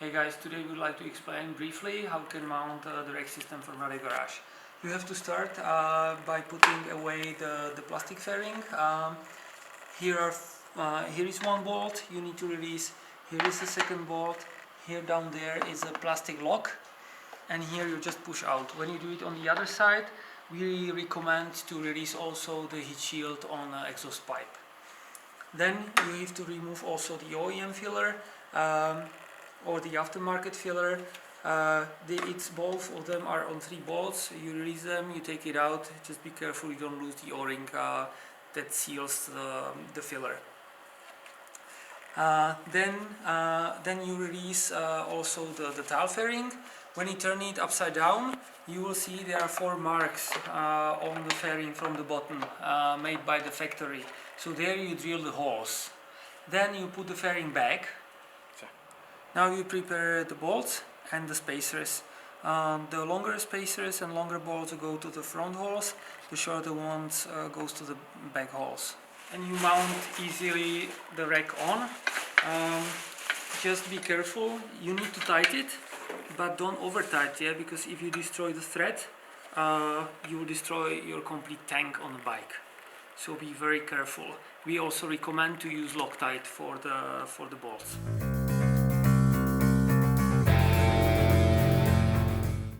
Hey guys, today we would like to explain briefly how you can mount the rack system for Mladé Garage. You have to start by putting away the plastic fairing. Here is one bolt you need to release, here is the second bolt, here down there is a plastic lock, and here you just push out. When you do it on the other side, we recommend to release also the heat shield on exhaust pipe. Then you have to remove also the OEM filler or the aftermarket filler. Both of them are on 3 bolts. You release them, you take it out. Just be careful you don't lose the O-ring that seals the filler. Then you release also the tail fairing. When you turn it upside down, you will see there are 4 marks on the fairing from the bottom made by the factory. So there you drill the holes. Then you put the fairing back. Now you prepare the bolts and the spacers. The longer spacers and longer bolts go to the front holes, the shorter ones goes to the back holes. And you mount easily the rack on. Just be careful, you need to tighten it, but don't over tighten it, because if you destroy the thread, you will destroy your complete tank on the bike. So be very careful. We also recommend to use Loctite for the bolts.